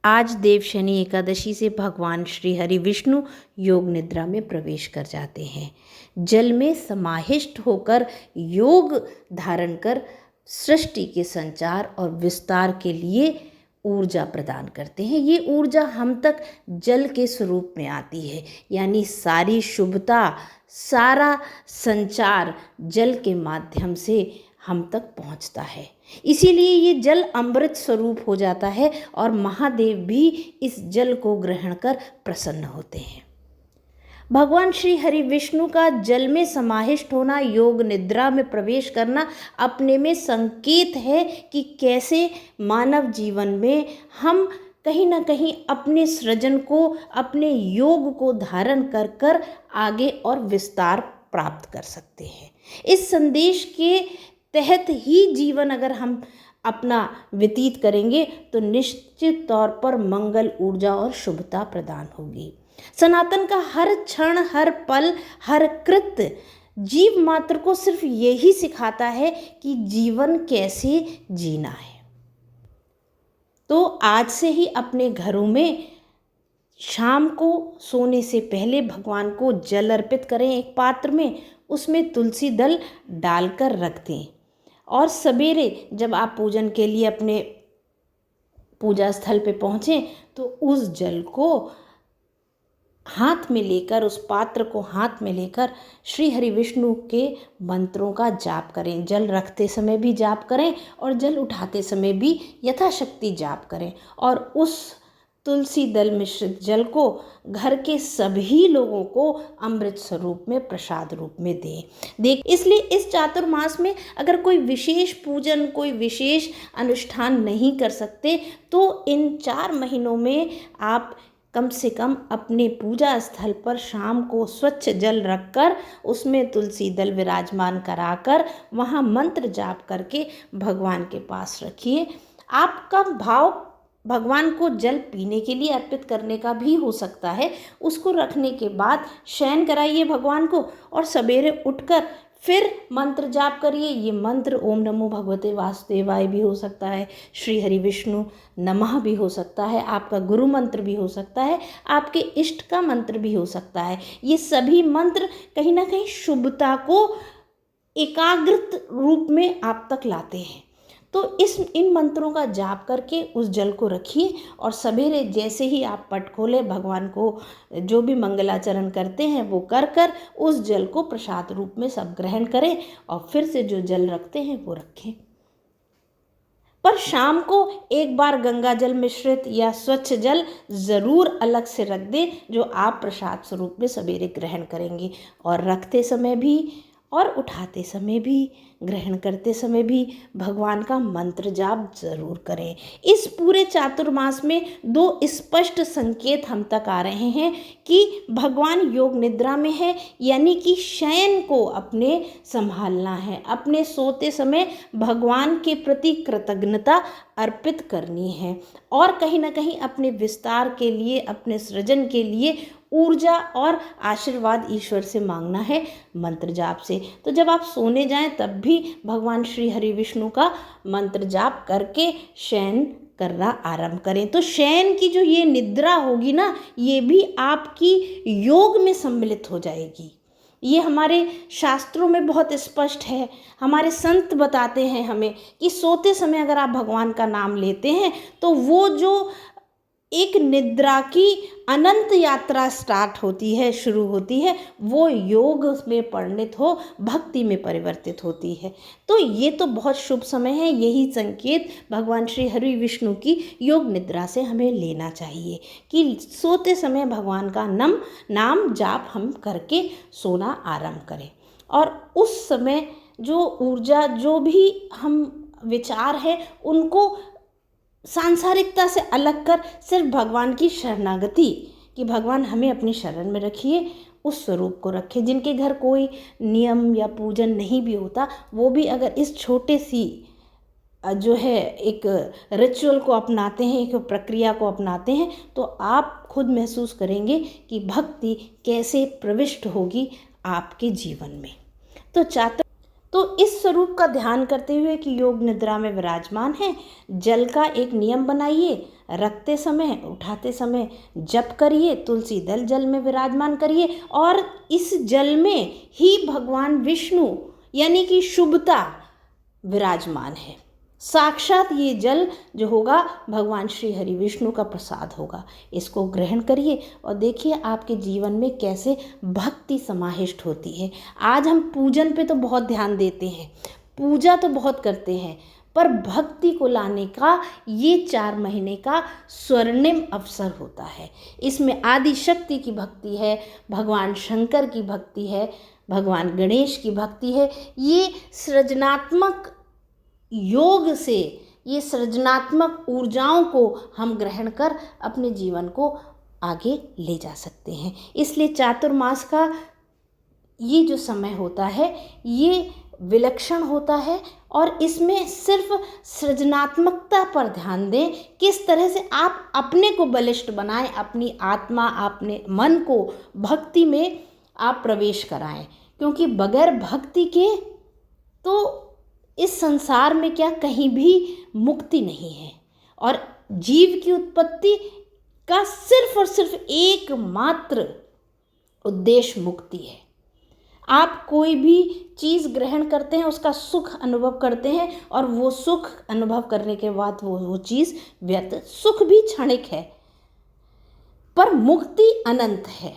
आज देवशनि एकादशी से भगवान श्री हरि विष्णु योग निद्रा में प्रवेश कर जाते हैं। जल में समाहिष्ट होकर योग धारण कर सृष्टि के संचार और विस्तार के लिए ऊर्जा प्रदान करते हैं। ये ऊर्जा हम तक जल के स्वरूप में आती है, यानी सारी शुभता, सारा संचार जल के माध्यम से हम तक पहुंचता है। इसीलिए ये जल अमृत स्वरूप हो जाता है और महादेव भी इस जल को ग्रहण कर प्रसन्न होते हैं। भगवान श्री हरि विष्णु का जल में समाहिष्ट होना, योग निद्रा में प्रवेश करना अपने में संकेत है कि कैसे मानव जीवन में हम कहीं ना कहीं अपने सृजन को, अपने योग को धारण कर कर आगे और विस्तार प्राप्त कर सकते हैं। इस संदेश के तहत ही जीवन अगर हम अपना व्यतीत करेंगे तो निश्चित तौर पर मंगल, ऊर्जा और शुभता प्रदान होगी। सनातन का हर क्षण, हर पल, हर कृत्य जीव मात्र को सिर्फ यही सिखाता है कि जीवन कैसे जीना है। तो आज से ही अपने घरों में शाम को सोने से पहले भगवान को जल अर्पित करें एक पात्र में, उसमें तुलसी दल डालकर रख दें और सवेरे जब आप पूजन के लिए अपने पूजा स्थल पे पहुँचें तो उस जल को हाथ में लेकर, उस पात्र को हाथ में लेकर श्री हरि विष्णु के मंत्रों का जाप करें। जल रखते समय भी जाप करें और जल उठाते समय भी यथाशक्ति जाप करें और उस तुलसी दल मिश्रित जल को घर के सभी लोगों को अमृत स्वरूप में, प्रसाद रूप में दें। इसलिए इस चातुर्मास में अगर कोई विशेष पूजन, कोई विशेष अनुष्ठान नहीं कर सकते तो इन 4 महीनों में आप कम से कम अपने पूजा स्थल पर शाम को स्वच्छ जल रखकर उसमें तुलसी दल विराजमान कराकर वहाँ मंत्र जाप करके भगवान के पास रखिए। आपका भाव भगवान को जल पीने के लिए अर्पित करने का भी हो सकता है। उसको रखने के बाद शयन कराइए भगवान को और सवेरे उठकर फिर मंत्र जाप करिए। ये मंत्र ओम नमो भगवते वासुदेवाय भी हो सकता है, श्री हरि विष्णु नमः भी हो सकता है, आपका गुरु मंत्र भी हो सकता है, आपके इष्ट का मंत्र भी हो सकता है। ये सभी मंत्र कहीं ना कहीं शुभता को एकाग्रत रूप में आप तक लाते हैं। तो इन मंत्रों का जाप करके उस जल को रखिए और सवेरे जैसे ही आप पट खोलें, भगवान को जो भी मंगलाचरण करते हैं वो कर उस जल को प्रसाद रूप में सब ग्रहण करें और फिर से जो जल रखते हैं वो रखें। पर शाम को एक बार गंगा जल मिश्रित या स्वच्छ जल ज़रूर अलग से रख दें जो आप प्रसाद स्वरूप में सवेरे ग्रहण करेंगे। और रखते समय भी और उठाते समय भी, ग्रहण करते समय भी भगवान का मंत्र जाप जरूर करें। इस पूरे चातुर्मास में 2 स्पष्ट संकेत हम तक आ रहे हैं कि भगवान योग निद्रा में है, यानी कि शयन को अपने संभालना है, अपने सोते समय भगवान के प्रति कृतज्ञता अर्पित करनी है और कहीं ना कहीं अपने विस्तार के लिए, अपने सृजन के लिए ऊर्जा और आशीर्वाद ईश्वर से मांगना है मंत्र जाप से। तो जब आप सोने जाएं तब भी भगवान श्री हरि विष्णु का मंत्र जाप करके शयन करना आरंभ करें। तो शयन की जो ये निद्रा होगी ना, ये भी आपकी योग में सम्मिलित हो जाएगी। ये हमारे शास्त्रों में बहुत स्पष्ट है। हमारे संत बताते हैं हमें कि सोते समय अगर आप भगवान का नाम लेते हैं तो वो जो एक निद्रा की अनंत यात्रा स्टार्ट होती है, शुरू होती है, वो योग में परिणत हो भक्ति में परिवर्तित होती है। तो ये तो बहुत शुभ समय है। यही संकेत भगवान श्री हरि विष्णु की योग निद्रा से हमें लेना चाहिए कि सोते समय भगवान का नाम जाप हम करके सोना आरंभ करें और उस समय जो ऊर्जा, जो भी हम विचार है उनको सांसारिकता से अलग कर सिर्फ भगवान की शरणागति, कि भगवान हमें अपनी शरण में रखिए, उस स्वरूप को रखें। जिनके घर कोई नियम या पूजन नहीं भी होता, वो भी अगर इस छोटे सी जो है एक रिचुअल को अपनाते हैं, एक प्रक्रिया को अपनाते हैं, तो आप खुद महसूस करेंगे कि भक्ति कैसे प्रविष्ट होगी आपके जीवन में। तो तो इस स्वरूप का ध्यान करते हुए कि योग निद्रा में विराजमान है, जल का एक नियम बनाइए, रखते समय उठाते समय जप करिए, तुलसी दल जल में विराजमान करिए और इस जल में ही भगवान विष्णु यानी कि शुभता विराजमान है। साक्षात ये जल जो होगा भगवान श्री हरि विष्णु का प्रसाद होगा। इसको ग्रहण करिए और देखिए आपके जीवन में कैसे भक्ति समाहिष्ट होती है। आज हम पूजन पे तो बहुत ध्यान देते हैं, पूजा तो बहुत करते हैं, पर भक्ति को लाने का ये 4 महीने का स्वर्णिम अवसर होता है। इसमें आदि शक्ति की भक्ति है, भगवान शंकर की भक्ति है, भगवान गणेश की भक्ति है। ये सृजनात्मक योग से, ये सृजनात्मक ऊर्जाओं को हम ग्रहण कर अपने जीवन को आगे ले जा सकते हैं। इसलिए चातुर्मास का ये जो समय होता है ये विलक्षण होता है और इसमें सिर्फ सृजनात्मकता पर ध्यान दें, किस तरह से आप अपने को बलिष्ठ बनाएं, अपनी आत्मा, अपने मन को भक्ति में आप प्रवेश कराएं। क्योंकि बगैर भक्ति के तो इस संसार में क्या कहीं भी मुक्ति नहीं है और जीव की उत्पत्ति का सिर्फ और सिर्फ एकमात्र उद्देश्य मुक्ति है। आप कोई भी चीज़ ग्रहण करते हैं, उसका सुख अनुभव करते हैं और वो सुख अनुभव करने के बाद वो चीज़ व्यर्थ, सुख भी क्षणिक है पर मुक्ति अनंत है।